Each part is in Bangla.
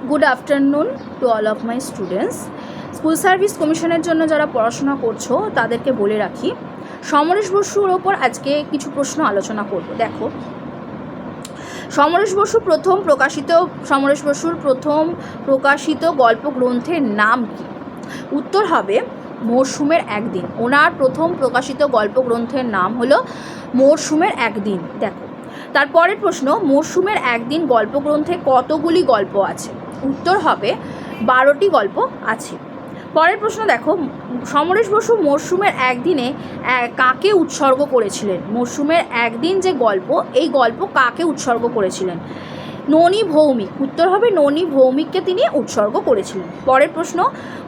Good afternoon to all of my students. School service কমিশনের জন্য যারা পড়াশোনা করছো তাদেরকে বলে রাখি, সমরেশ বসুর ওপর আজকে কিছু প্রশ্ন আলোচনা করব। দেখো, সমরেশ বসুর প্রথম প্রকাশিত গল্প গ্রন্থের নাম কি? উত্তর হবে মরশুমের একদিন। ওনার প্রথম প্রকাশিত গল্প গ্রন্থের নাম হলো মরশুমের একদিন। দেখো, তারপরের প্রশ্ন, মরশুমের একদিন গল্পগ্রন্থে কতগুলি গল্প আছে? উত্তর হবে 12টি গল্প আছে। পরের প্রশ্ন দেখো, সমরেশ বসু মরশুমের একদিনে কাকে উৎসর্গ করেছিলেন? মরশুমের একদিন যে গল্প, এই গল্প কাকে উৎসর্গ করেছিলেন? ননী ভৌমিক। উত্তর হবে ননী ভৌমিককে তিনি উৎসর্গ করেছিলেন। পরের প্রশ্ন,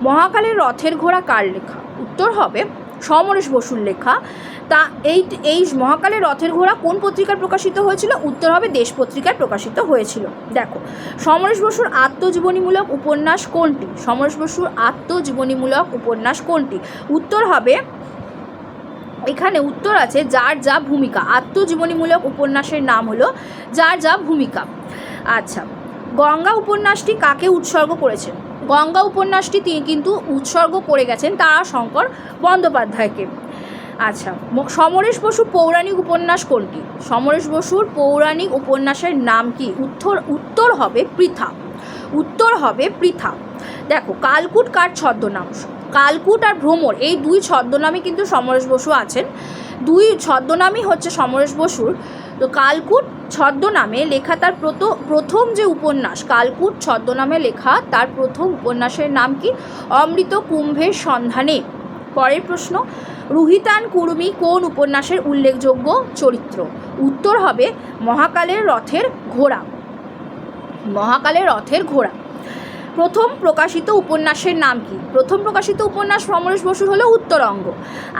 মহাকালের রথের ঘোড়া কার লেখা? উত্তর হবে সমরেশ বসুর লেখা। তা এই মহাকালের রথের ঘোড়া কোন পত্রিকায় প্রকাশিত হয়েছিল? উত্তর হবে দেশ পত্রিকায় প্রকাশিত হয়েছিল। দেখো, সমরেশ বসুর আত্মজীবনীমূলক উপন্যাস কোনটি? সমরেশ বসুর আত্মজীবনীমূলক উপন্যাস কোনটি? উত্তর হবে, এখানে উত্তর আছে যার যা ভূমিকা। আত্মজীবনীমূলক উপন্যাসের নাম হলো যার যা ভূমিকা। আচ্ছা, গঙ্গা উপন্যাসটি কাকে উৎসর্গ করেছেন? গঙ্গা উপন্যাসটি তিনি কিন্তু উৎসর্গ করে গেছেন তারাশঙ্কর বন্দ্যোপাধ্যায়কে। আচ্ছা, সমরেশ বসুর পৌরাণিক উপন্যাস কোনটি? সমরেশ বসুর পৌরাণিক উপন্যাসের নাম কি? উত্তর হবে পৃথা। উত্তর হবে পৃথা। দেখো, কালকুট কার ছদ্মনাম? কালকুট আর ভ্রমর, এই দুই ছদ্মনামে কিন্তু সমরেশ বসু আছেন। দুই ছদ্মনামই হচ্ছে সমরেশ বসুর। তো কালকুট ছদ্মনামে লেখা তার প্রথম যে উপন্যাস, কালকুট ছদ্মনামে লেখা তার প্রথম উপন্যাসের নাম কি? অমৃত কুম্ভের সন্ধানে। পরের প্রশ্ন, রুহিতান কুর্মী কোন উপন্যাসের উল্লেখযোগ্য চরিত্র? উত্তর হবে মহাকালের রথের ঘোড়া। মহাকালের রথের ঘোড়া। প্রথম প্রকাশিত উপন্যাসের নাম কি? প্রথম প্রকাশিত উপন্যাস সমরেশ বসুর হলো উত্তরঙ্গ।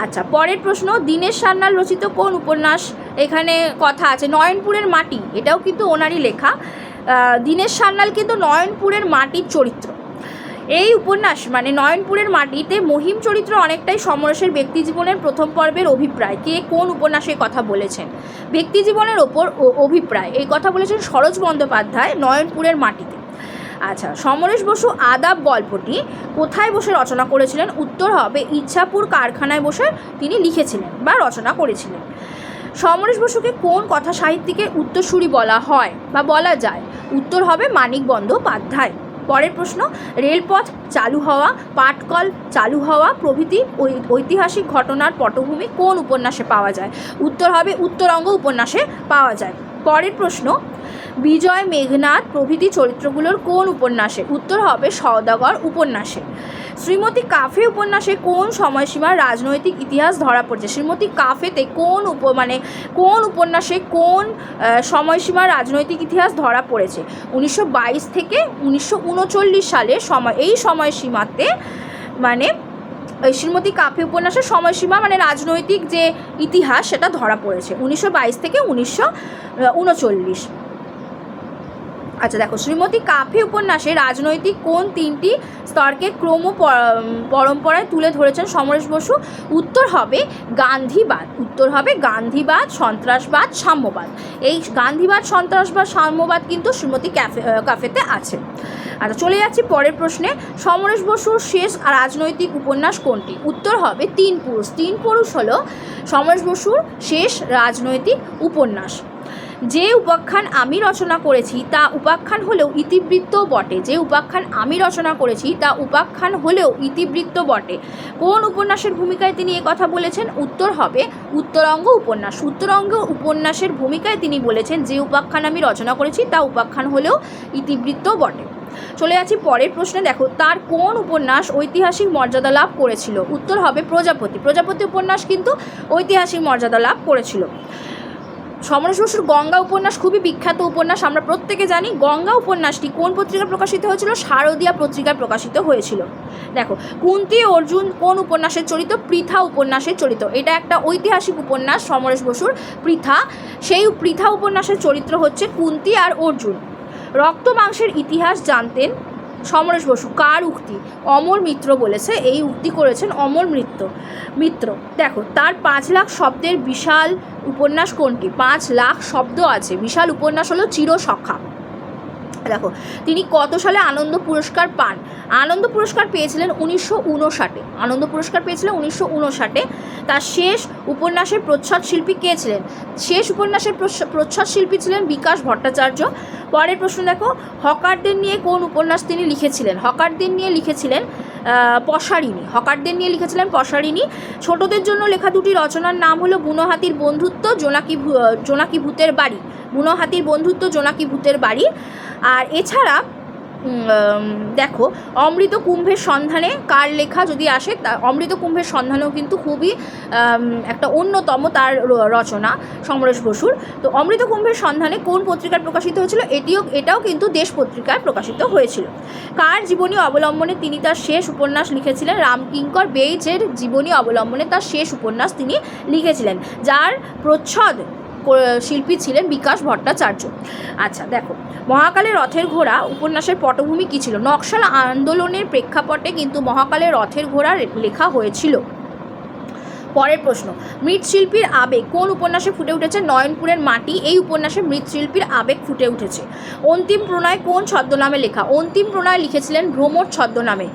আচ্ছা, পরের প্রশ্ন, দীনেশ সান্যাল রচিত কোন উপন্যাস? এখানে কথা আছে নয়নপুরের মাটি, এটাও কিন্তু ওনারই লেখা। দীনেশ সান্যাল কিন্তু নয়নপুরের মাটির চরিত্র। এই উপন্যাস মানে নয়নপুরের মাটিতে মহিম চরিত্র অনেকটাই সমরেশের ব্যক্তিজীবনের প্রথম পর্বের অভিপ্রায়। কে কোন উপন্যাসে কথা বলেছেন? ব্যক্তিজীবনের ওপর অভিপ্রায় এই কথা বলেছেন সরোজ বন্দ্যোপাধ্যায় নয়নপুরের মাটিতে। আচ্ছা, সমরেশ বসু আদাব গল্পটি কোথায় বসে রচনা করেছিলেন? উত্তর হবে ইচ্ছাপুর কারখানায় বসে তিনি লিখেছিলেন বা রচনা করেছিলেন। সমরেশ বসুকে কোন কথা সাহিত্যিকের উত্তরসূরি বলা হয় বা বলা যায়? উত্তর হবে মানিক বন্দ্যোপাধ্যায়। পরের প্রশ্ন, রেলপথ চালু হওয়া, পাটকল চালু হওয়া প্রভৃতি ঐতিহাসিক ঘটনার পটভূমি কোন উপন্যাসে পাওয়া যায়? উত্তর হবে উত্তরঙ্গ উপন্যাসে পাওয়া যায়। পরের প্রশ্ন, বিজয় মেঘনাদ প্রভৃতি চরিত্রগুলোর কোন উপন্যাসে? উত্তর হবে সওদাগর উপন্যাসে। শ্রীমতী কাফে উপন্যাসে কোন সময়সীমার রাজনৈতিক ইতিহাস ধরা পড়েছে? শ্রীমতী কাফেতে কোন উপন্যাসে কোন সময়সীমার রাজনৈতিক ইতিহাস ধরা পড়েছে? 1922 থেকে 1939 সালের সময়। এই সময়সীমাতে মানে শ্রীমতী কাফে উপন্যাসের সময়সীমা মানে রাজনৈতিক যে ইতিহাস সেটা ধরা পড়েছে 1922 থেকে 1939। আচ্ছা দেখো, শ্রীমতী কাফে উপন্যাসে রাজনৈতিক কোন 3টি স্তরকে পরম্পরায় তুলে ধরেছেন সমরেশ বসু? উত্তর হবে গান্ধীবাদ। উত্তর হবে গান্ধীবাদ, সন্ত্রাসবাদ, সাম্যবাদ। এই গান্ধীবাদ, সন্ত্রাসবাদ, সাম্যবাদ কিন্তু শ্রীমতী কাফেতে আছে। আচ্ছা, চলে যাচ্ছি পরের প্রশ্নে, সমরেশ বসুর শেষ রাজনৈতিক উপন্যাস কোনটি? উত্তর হবে 3 পুরুষ। 3 পুরুষ হলো সমরেশ বসুর শেষ রাজনৈতিক উপন্যাস। যে উপাখ্যান আমি রচনা করেছি তা উপাখ্যান হলেও ইতিবৃত্ত বটে। যে উপাখ্যান আমি রচনা করেছি তা উপাখ্যান হলেও ইতিবৃত্ত বটে। কোন উপন্যাসের ভূমিকায় তিনি কথা বলেছেন? উত্তর হবে উত্তরঙ্গ উপন্যাস। উত্তরঙ্গ উপন্যাসের ভূমিকায় তিনি বলেছেন যে উপাখ্যান আমি রচনা করেছি তা উপাখ্যান হলেও ইতিবৃত্ত বটে। চলে যাচ্ছি পরের প্রশ্নে। দেখো, তার কোন উপন্যাস ঐতিহাসিক মর্যাদা লাভ করেছিল? উত্তর হবে প্রজাপতি। প্রজাপতি উপন্যাস কিন্তু ঐতিহাসিক মর্যাদা লাভ করেছিল। সমরেশ বসুর গঙ্গা উপন্যাস খুবই বিখ্যাত উপন্যাস, আমরা প্রত্যেকে জানি। গঙ্গা উপন্যাসটি কোন পত্রিকায় প্রকাশিত হয়েছিল? শারদীয়া পত্রিকায় প্রকাশিত হয়েছিল। দেখো, কুন্তী অর্জুন কোন উপন্যাসের চরিত্র? পৃথা উপন্যাসের চরিত্র। এটা একটা ঐতিহাসিক উপন্যাস সমরেশ বসুর, পৃথা। সেই পৃথা উপন্যাসের চরিত্র হচ্ছে কুন্তী আর অর্জুন। রক্ত মাংসের ইতিহাস জানতেন সমরেশ বসু কার উক্তি? অমর মিত্র বলেছে। এই উক্তি করেছেন অমর মিত্র। দেখো, তার 5 লাখ শব্দের বিশাল উপন্যাস কোনটি? 5 লাখ শব্দ আছে বিশাল উপন্যাস হলো চিরসখা। দেখো তিনি কত সালে আনন্দ পুরস্কার পান? আনন্দ পুরস্কার পেয়েছিলেন 1959। আনন্দ পুরস্কার পেয়েছিলেন 1959। তার শেষ উপন্যাসের প্রচ্ছদ শিল্পী কে ছিলেন? শেষ উপন্যাসের প্রচ্ছদ শিল্পী ছিলেন বিকাশ ভট্টাচার্য। পরের প্রশ্ন দেখো, হকারদের নিয়ে কোন উপন্যাস তিনি লিখেছিলেন? হকারদের নিয়ে লিখেছিলেন পশারিণী। হকারদের নিয়ে লিখেছিলেন পশারিণী। ছোটদের জন্য লেখা দুটি রচনার নাম হলো বুনো হাতির বন্ধুত্ব, জোনাকি ভূতের বাড়ি। বুনো হাতির বন্ধুত্ব, জোনাকি ভূতের বাড়ি। আর এছাড়া দেখো অমৃত কুম্ভের সন্ধানে কার লেখা যদি আসে, অমৃত কুম্ভের সন্ধানেও কিন্তু খুবই একটা অন্যতম তার রচনা সমরেশ বসুর। তো অমৃত কুম্ভের সন্ধানে কোন পত্রিকায় প্রকাশিত হয়েছিল? এটাও কিন্তু দেশ পত্রিকায় প্রকাশিত হয়েছিল। কার জীবনী অবলম্বনে তিনি তার শেষ উপন্যাস লিখেছিলেন? রামকিঙ্কর বেইজের জীবনী অবলম্বনে তার শেষ উপন্যাস তিনি লিখেছিলেন, যার প্রচ্ছদ শিল্পী ছিলেন বিকাশ ভট্টাচার্য। আচ্ছা দেখো, মহাকালের রথের ঘোড়া উপন্যাসের পটভূমি কী ছিল? নকশাল আন্দোলনের প্রেক্ষাপটে কিন্তু মহাকালের রথের ঘোড়া লেখা হয়েছিল। পরের প্রশ্ন, মৃৎশিল্পীর আবেগ কোন উপন্যাসে ফুটে উঠেছে? নয়নপুরের মাটি এই উপন্যাসে মৃৎশিল্পীর আবেগ ফুটে উঠেছে। অন্তিম প্রণয় কোন ছদ্মনামে লেখা? অন্তিম প্রণয় লিখেছিলেন ভ্রমর ছদ্মনামে।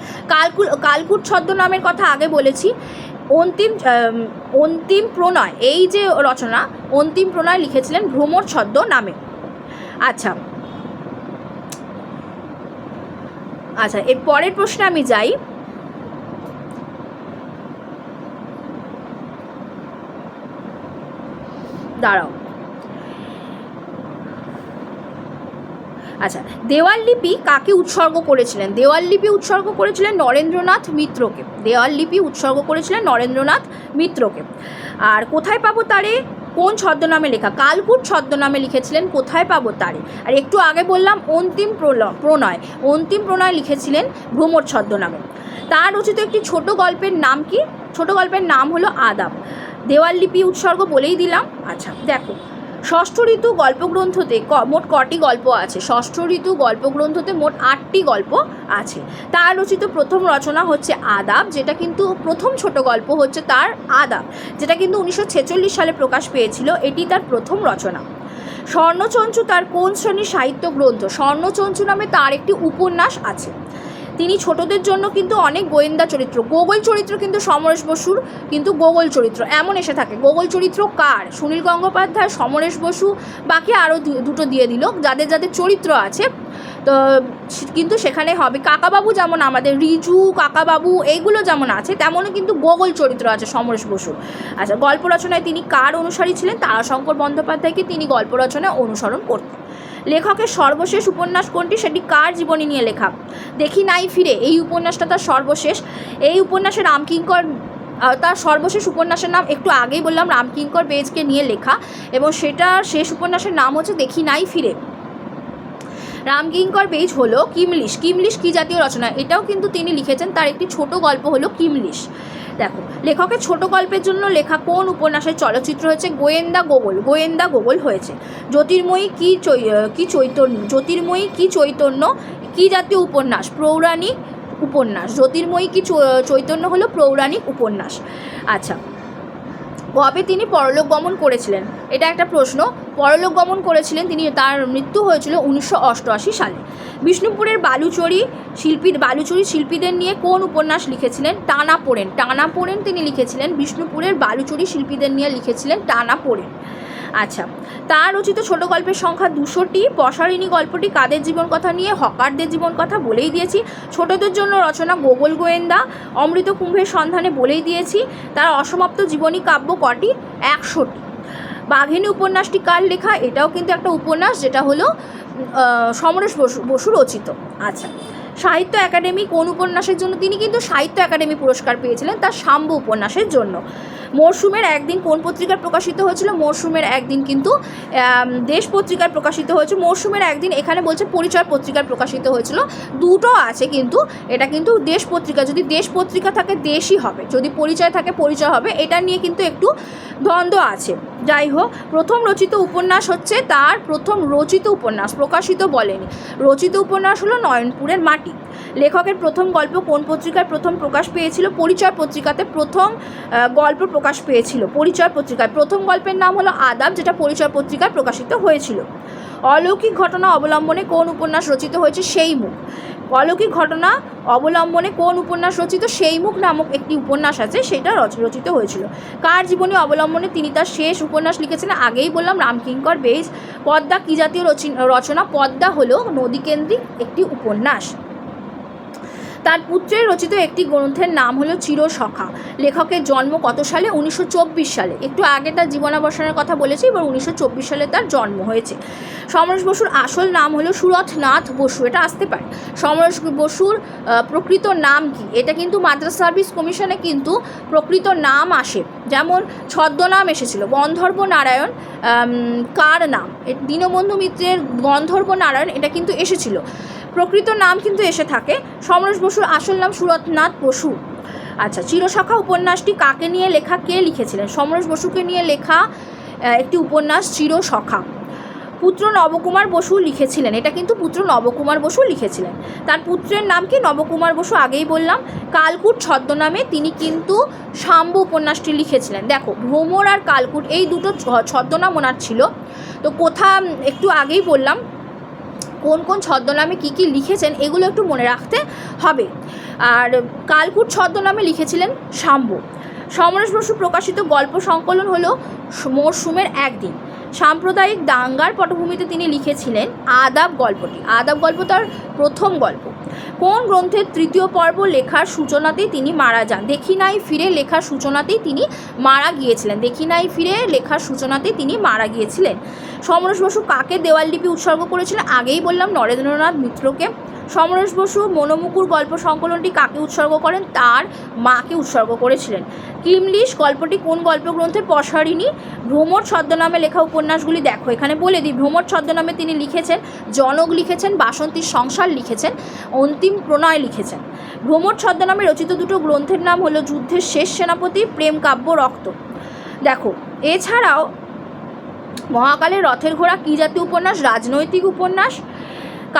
কালকুট ছদ্মনামের কথা আগে বলেছি। অন্তিম প্রণয় এই যে রচনা, অন্তিম প্রণয় লিখেছিলেন ভ্রমর ছদ্মনামে। আচ্ছা এর পরের প্রশ্নে আমি যাই। দাঁড়াও। আচ্ছা, দেওয়াল লিপি কাকে উৎসর্গ করেছিলেন? দেওয়াল লিপি উৎসর্গ করেছিলেন নরেন্দ্রনাথ মিত্রকে। দেওয়াল লিপি উৎসর্গ করেছিলেন নরেন্দ্রনাথ মিত্রকে। আর কোথায় পাবো তারে কোন ছদ্মনামে লেখা? কালকুট ছদ্মনামে লিখেছিলেন কোথায় পাবো তারে। আর একটু আগে বললাম অন্তিম প্রণয়, অন্তিম প্রণয় লিখেছিলেন ভ্রমর ছদ্মনামে। তার রচিত একটি ছোট গল্পের নাম কি? ছোট গল্পের নাম হলো আদাব। দেওয়াল লিপি উৎসর্গ বলেই দিলাম। আচ্ছা দেখো, ষষ্ঠ ঋতু গল্পগ্রন্থতে মোট কটি গল্প আছে? ষষ্ঠ ঋতু গল্পগ্রন্থতে মোট 8টি গল্প আছে। তার রচিত প্রথম রচনা হচ্ছে আদাব, যেটা কিন্তু প্রথম ছোট গল্প হচ্ছে তার আদাব, যেটা কিন্তু 1946 সালে প্রকাশ পেয়েছিল। এটি তার প্রথম রচনা। স্বর্ণচঞ্চু তার কোন শ্রেণীর সাহিত্য গ্রন্থ? স্বর্ণচঞ্চু নামে তার একটি উপন্যাস আছে। তিনি ছোটদের জন্য কিন্তু অনেক গোয়েন্দা চরিত্র, গোগল চরিত্র কিন্তু সমরেশ বসুর কিন্তু গোগল চরিত্র এমন এসে থাকে। গোগল চরিত্র কার? সুনীল গঙ্গোপাধ্যায়, সমরেশ বসু, বাকি আরও দুটো দিয়ে দিল যাদের যাদের চরিত্র আছে। তো কিন্তু সেখানে হবে কাকাবাবু, যেমন আমাদের রিজু কাকাবাবু এইগুলো যেমন আছে, তেমনই কিন্তু গোগল চরিত্র আছে সমরেশ বসুর। আচ্ছা, গল্প রচনায় তিনি কার অনুসারী ছিলেন? তারাশঙ্কর বন্দ্যোপাধ্যায়কে তিনি গল্প রচনায় অনুসরণ করতেন। লেখকের সর্বশেষ উপন্যাস কোনটি? সেটি কার জীবনী নিয়ে লেখা? দেখি নাই ফিরে এই উপন্যাসটা তার সর্বশেষ। এই উপন্যাসে রামকিঙ্কর, তার সর্বশেষ উপন্যাসের নাম একটু আগেই বললাম, রামকিঙ্কর বেইজকে নিয়ে লেখা, এবং সেটার শেষ উপন্যাসের নাম হচ্ছে দেখি নাই ফিরে। রামকিঙ্কর বেইজ হলো কিমলিশ। কিমলিশ কী জাতীয় রচনা? এটাও কিন্তু তিনি লিখেছেন। তার একটি ছোট গল্প হলো কিমলিশ। দেখো, লেখকের ছোট গল্পের জন্য লেখা কোন উপন্যাসের চলচ্চিত্র হয়েছে? গোয়েন্দা গোগল। গোয়েন্দা গোগল হয়েছে। জ্যোতির্ময়ী কি চৈতন্য? জ্যোতির্ময়ী কি চৈতন্য কী জাতীয় উপন্যাস? পৌরাণিক উপন্যাস। জ্যোতির্ময়ী কি চৈতন্য হলো পৌরাণিক উপন্যাস। আচ্ছা, কবে তিনি পরলোক গমন করেছিলেন? এটা একটা প্রশ্ন। পরলোক গমন করেছিলেন তিনি, তার মৃত্যু হয়েছিল 1988 সালে। বিষ্ণুপুরের বালুচরী শিল্পীদের নিয়ে কোন উপন্যাস লিখেছিলেন? টানাপোড়েন। টানাপোড়েন তিনি লিখেছিলেন। বিষ্ণুপুরের বালুচরী শিল্পীদের নিয়ে লিখেছিলেন টানাপোড়েন। আচ্ছা, তার রচিত ছোট গল্পের সংখ্যা 200টি। পশারিণী গল্পটি কাদের জীবন কথা নিয়ে? হকারদের জীবন কথা বলেই দিয়েছি। ছোটদের জন্য রচনা গোগল গোয়েন্দা। অমৃত কুম্ভের সন্ধানে বলেই দিয়েছি। তার অসমাপ্ত জীবনী কাব্য কটি? 100টি। বাঘিনী উপন্যাসটি কার লেখা? এটাও কিন্তু একটা উপন্যাস, যেটা হলো সমরেশ বসু রচিত। আচ্ছা, সাহিত্য একাডেমি কোন উপন্যাসের জন্য? তিনি কিন্তু সাহিত্য একাডেমি পুরস্কার পেয়েছিলেন তার শাম্ব উপন্যাসের জন্য। মরশুমের একদিন কোন পত্রিকায় প্রকাশিত হয়েছিল? মরশুমের একদিন কিন্তু দেশ পত্রিকায় প্রকাশিত হয়েছে। মরশুমের একদিন এখানে বলছে পরিচয় পত্রিকায় প্রকাশিত হয়েছিল। দুটো আছে কিন্তু, এটা কিন্তু দেশ পত্রিকা। যদি দেশ পত্রিকা থাকে দেশই হবে, যদি পরিচয় থাকে পরিচয় হবে। এটা নিয়ে কিন্তু একটু দ্বন্দ্ব আছে। যাই হোক, প্রথম রচিত উপন্যাস হচ্ছে তার প্রথম রচিত উপন্যাস, প্রকাশিত বলেনি। রচিত উপন্যাস হলো নয়নপুরের মাটি। লেখকের প্রথম গল্প কোন পত্রিকায় প্রথম প্রকাশ পেয়েছিল? পরিচয় পত্রিকাতে প্রথম গল্প প্রকাশ পেয়েছিল। পরিচয় পত্রিকায় প্রথম গল্পের নাম হলো আদাব, যেটা পরিচয় পত্রিকায় প্রকাশিত হয়েছিল। অলৌকিক ঘটনা অবলম্বনে কোন উপন্যাস রচিত হয়েছে? সেই মুখ। অলৌকিক ঘটনা অবলম্বনে কোন উপন্যাস রচিত? সেই মুখ নামক একটি উপন্যাস আছে, সেটা রচিত হয়েছিল। কার জীবনী অবলম্বনে তিনি তার শেষ উপন্যাস লিখেছিলেন? আগেই বললাম, রামকিঙ্কর বেইজ। পদ্মা কী জাতীয় রচনা? পদ্মা হলো নদীকেন্দ্রিক একটি উপন্যাস। তার পুত্রের রচিত একটি গ্রন্থের নাম হলো চিরসখা। লেখকের জন্ম কত সালে? 1924 সালে। একটু আগে তার জীবনাবসানের কথা বলেছি, এবার 1924 সালে তার জন্ম হয়েছে। সমরেশ বসুর আসল নাম হলো সুরথনাথ বসু, এটা আসতে পারে। সমরেশ বসুর প্রকৃত নাম কি? এটা কিন্তু মাদ্রাস সার্ভিস কমিশনে কিন্তু প্রকৃত নাম আসে, যেমন ছদ্মনাম এসেছিল গন্ধর্ব নারায়ণ। কার নাম? দীনবন্ধু মিত্রের গন্ধর্ব নারায়ণ, এটা কিন্তু এসেছিল। প্রকৃত নাম কিন্তু এসে থাকে। সমরেশ বসুর আসল নাম সুরথনাথ বসু। আচ্ছা, চিরসখা উপন্যাসটি কাকে নিয়ে লেখা? কে লিখেছিলেন? সমরেশ বসুকে নিয়ে লেখা একটি উপন্যাস চিরসখা। পুত্র নবকুমার বসু লিখেছিলেন, এটা কিন্তু পুত্র নবকুমার বসু লিখেছিলেন। তার পুত্রের নাম কি? নবকুমার বসু, আগেই বললাম। কালকুট ছদ্মনামে তিনি কিন্তু শাম্ব উপন্যাসটি লিখেছিলেন। দেখো, ভ্রমর আর কালকুট এই দুটো ছদ্মনাম ওনার ছিল। তো একটু আগেই বললাম কোন কোন ছদ্মনামে কী কী লিখেছেন, এগুলো একটু মনে রাখতে হবে। আর কালকুট ছদ্মনামে লিখেছিলেন শাম্ব। সমরেশ বসু প্রকাশিত গল্প সংকলন হলো মরশুমের একদিন। সাম্প্রদায়িক দাঙ্গার পটভূমিতে তিনি লিখেছিলেন আদাব গল্পটি। আদাব গল্প তার প্রথম গল্প। কোন গ্রন্থের তৃতীয় পর্ব লেখার সূচনাতেই তিনি মারা যান? দেখি নাই ফিরে লেখার সূচনাতেই তিনি মারা গিয়েছিলেন। দেখি নাই ফিরে লেখার সূচনাতেই তিনি মারা গিয়েছিলেন। সমরেশ বসু কাকে দেওয়াললিপি উৎসর্গ করেছিলেন? আগেই বললাম, নরেন্দ্রনাথ মিত্রকে। সমরেশ বসু মনোমুকুর গল্প সংকলনটি কাকে উৎসর্গ করেন? তার মাকে উৎসর্গ করেছিলেন। কিমলিশ গল্পটি কোন গল্পগ্রন্থের পসারিণী? ভ্রমর ছদ্মনামে লেখা উপন্যাসগুলি দেখো, এখানে বলে দিই। ভ্রমর ছদ্মনামে তিনি লিখেছেন জনক লিখেছেন, বাসন্তীর সংসার লিখেছেন, অন্তিম প্রণয় লিখেছেন। ভ্রমর ছদ্মনামে রচিত দুটো গ্রন্থের নাম হলো যুদ্ধের শেষ সেনাপতি, প্রেম কাব্য রক্ত। দেখো, এছাড়াও মহাকালের রথের ঘোড়া কী জাতীয় উপন্যাস? রাজনৈতিক উপন্যাস।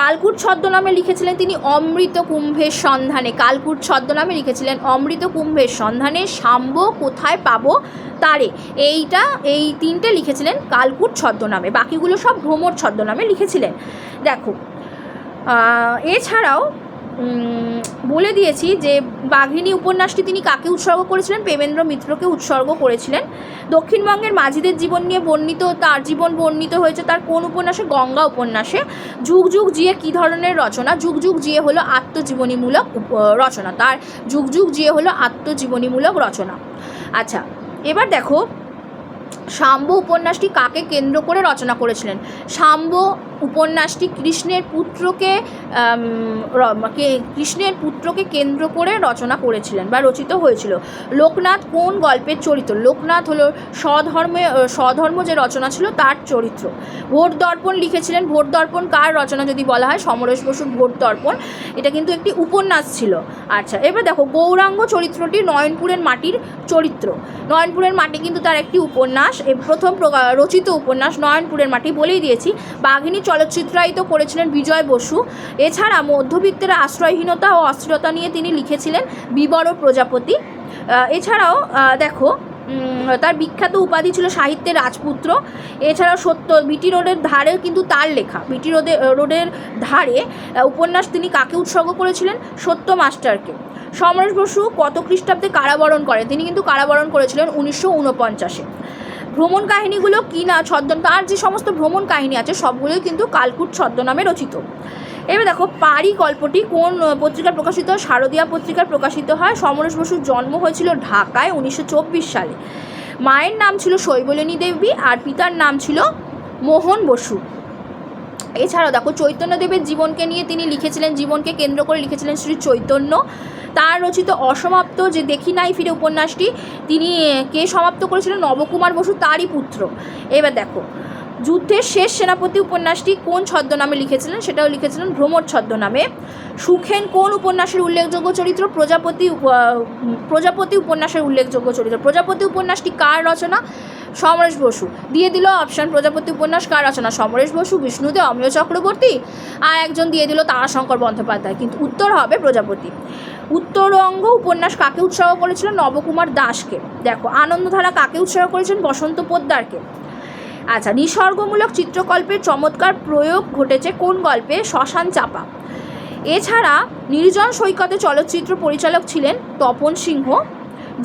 কালকুট ছদ্মনামে লিখেছিলেন তিনি অমৃত কুম্ভের সন্ধানে। কালকুট ছদ্মনামে লিখেছিলেন অমৃত কুম্ভের সন্ধানে, শাম্ব কোথায় পাবো তারে। এই তিনটে লিখেছিলেন কালকুট ছদ্মনামে, বাকিগুলো সব ভ্রমর ছদ্মনামে লিখেছিলেন। দেখো, এছাড়াও বলে দিয়েছি যে বাঘিনী উপন্যাসটি তিনি কাকে উৎসর্গ করেছিলেন? প্রেমেন্দ্র মিত্রকে উৎসর্গ করেছিলেন। দক্ষিণবঙ্গের মাঝিদের জীবন নিয়ে তার জীবন বর্ণিত হয়েছে তার কোন উপন্যাসে? গঙ্গা উপন্যাসে। যুগ যুগ জিয়ে কী ধরনের রচনা? যুগ যুগ জিয়ে হলো আত্মজীবনীমূলক রচনা। তার যুগ যুগ জিয়ে হলো আত্মজীবনীমূলক রচনা। আচ্ছা, এবার দেখো, শাম্ব উপন্যাসটি কাকে কেন্দ্র করে রচনা করেছিলেন? শাম্ব উপন্যাসটি কৃষ্ণের পুত্রকে কেন্দ্র করে রচনা করেছিলেন বা রচিত হয়েছিল। লোকনাথ কোন গল্পের চরিত্র? লোকনাথ হলো স্বধর্ম যে রচনা ছিল তার চরিত্র। ভোট দর্পণ লিখেছিলেন। ভোট দর্পণ কার রচনা যদি বলা হয়? সমরেশ বসুর ভোট দর্পণ, এটা কিন্তু একটি উপন্যাস ছিল। আচ্ছা, এবার দেখো, গৌরাঙ্গ চরিত্রটি নয়নপুরের মাটির চরিত্র। নয়নপুরের মাটি কিন্তু তার একটি উপন্যাস, প্রথম রচিত উপন্যাস নয়নপুরের মাটি, বলেই দিয়েছি। বাঘিনী চলচ্চিত্রায়িত করেছিলেন বিজয় বসু। এছাড়া মধ্যবিত্তের আশ্রয়হীনতা ও অস্থিরতা নিয়ে তিনি লিখেছিলেন বিবর প্রজাপতি। এছাড়াও দেখো, তার বিখ্যাত উপাধি ছিল সাহিত্যের রাজপুত্র। এছাড়াও বিটি রোডের ধারে কিন্তু তার লেখা, বিটি রোডের ধারে উপন্যাস তিনি কাকে উৎসর্গ করেছিলেন? সত্য মাস্টারকে। সমরেশ বসু কত খ্রিস্টাব্দে কারাবরণ করেন? তিনি কিন্তু কারাবরণ করেছিলেন 1949-এ। ভ্রমণ কাহিনীগুলো কি না তার যে সমস্ত ভ্রমণ কাহিনী আছে সবগুলোই কিন্তু কালকুট ছদ্মনামে রচিত। এবার দেখো, পারি গল্পটি কোন পত্রিকার প্রকাশিত হয়? শারদীয়া পত্রিকার প্রকাশিত হয়। সমরেশ বসুর জন্ম হয়েছিল ঢাকায় 1924 সালে। মায়ের নাম ছিল শৈবলিনী দেবী আর পিতার নাম ছিল মোহন বসু। এছাড়াও দেখো, চৈতন্যদেবের জীবনকে নিয়ে তিনি লিখেছিলেন, জীবনকে কেন্দ্র করে লিখেছিলেন শ্রী চৈতন্য। তার রচিত অসমাপ্ত যে দেখি নাই ফিরে উপন্যাসটি তিনি কে সমাপ্ত করেছিলেন? নবকুমার বসু, তারই পুত্র। এবার দেখো, যুদ্ধের শেষ সেনাপতি উপন্যাসটি কোন ছদ্মনামে লিখেছিলেন? সেটাও লিখেছিলেন ভ্রমর ছদ্মনামে। সুখেন কোন উপন্যাসের উল্লেখযোগ্য চরিত্র? প্রজাপতি উপন্যাসের উল্লেখযোগ্য চরিত্র। প্রজাপতি উপন্যাসটি কার রচনা? সমরেশ বসু। দিয়ে দিল অপশান, প্রজাপতি উপন্যাস কার রচনা? সমরেশ বসু, বিষ্ণুদে, অমিয় চক্রবর্তী, আর একজন দিয়ে দিল তারাশঙ্কর বন্দ্যোপাধ্যায়, কিন্তু উত্তর হবে প্রজাপতি। উত্তরঙ্গ উপন্যাস কাকে উৎসর্গ করেছিলেন? নবকুমার দাসকে। দেখো, আনন্দধারা কাকে উৎসর্গ করেছেন? বসন্ত পোদ্দারকে। আচ্ছা, নিসর্গমূলক চিত্রকল্পের চমৎকার প্রয়োগ ঘটেছে কোন গল্পে? শ্মশান চাপা। এছাড়া নির্জন সৈকতে চলচ্চিত্র পরিচালক ছিলেন তপন সিংহ।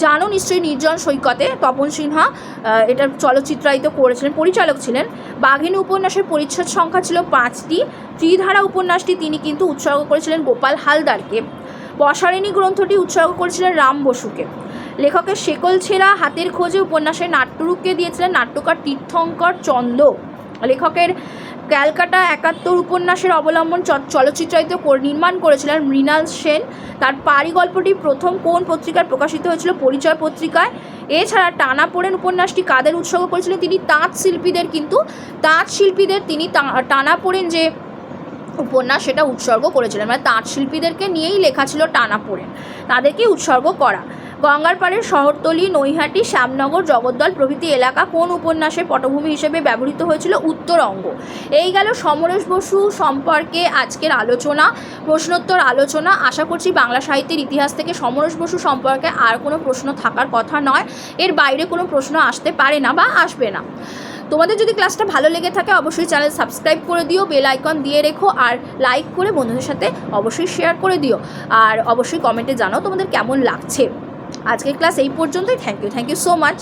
জানো নিশ্চয়ই নির্জন সৈকতে তপন সিনহা এটা চলচ্চিত্রায়িত করেছিলেন, পরিচালক ছিলেন। বাঘিনী উপন্যাসের পরিচ্ছেদ সংখ্যা ছিল 5টি। ত্রিধারা উপন্যাসটি তিনি কিন্তু উৎসর্গ করেছিলেন গোপাল হালদারকে। বর্ষারিণী গ্রন্থটি উৎসর্গ করেছিলেন রাম বসুকে। লেখকের শেকল ছেঁড়া হাতের খোঁজে উপন্যাসের নাট্যরূপকে দিয়েছিলেন নাট্যকার তীর্থঙ্কর চন্দ। লেখকের ক্যালকাটা 71 উপন্যাসের অবলম্বন চলচ্চিত্রায়িত নির্মাণ করেছিলেন মৃণাল সেন। তার পারি গল্পটি প্রথম কোন পত্রিকায় প্রকাশিত হয়েছিল? পরিচয় পত্রিকায়। এছাড়া টানাপোড়েন উপন্যাসটি কাদের উৎসর্গ করেছিলেন? তিনি তাঁত শিল্পীদের, কিন্তু তাঁত শিল্পীদের তিনি টানাপোড়েন যে উপন্যাস সেটা উৎসর্গ করেছিলেন, মানে তাঁত শিল্পীদেরকে নিয়েই লেখা ছিল টানাপোড়েন, তাদেরকেই উৎসর্গ করা। গঙ্গার পাড়ের শহরতলি, নৈহাটি, শ্যামনগর, জগদ্দল প্রভৃতি এলাকা কোন উপন্যাসের পটভূমি হিসেবে ব্যবহৃত হয়েছিল? উত্তরঙ্গ। এই গেল সমরেশ বসু সম্পর্কে আজকের আলোচনা, প্রশ্নোত্তর আলোচনা। আশা করছি বাংলা সাহিত্যের ইতিহাস থেকে সমরেশ বসু সম্পর্কে আর কোনো প্রশ্ন থাকার কথা নয়, এর বাইরে কোনো প্রশ্ন আসতে পারে না বা আসবে না। তোমাদের যদি ক্লাসটা ভালো লেগে থাকে অবশ্যই চ্যানেল সাবস্ক্রাইব করে দিও, বেল আইকন দিয়ে রেখো, আর লাইক করে বন্ধুদের সাথে অবশ্যই শেয়ার করে দিও, আর অবশ্যই কমেন্টে জানাও তোমাদের কেমন লাগছে। আজকের ক্লাস এই পর্যন্তই। Thank you so much.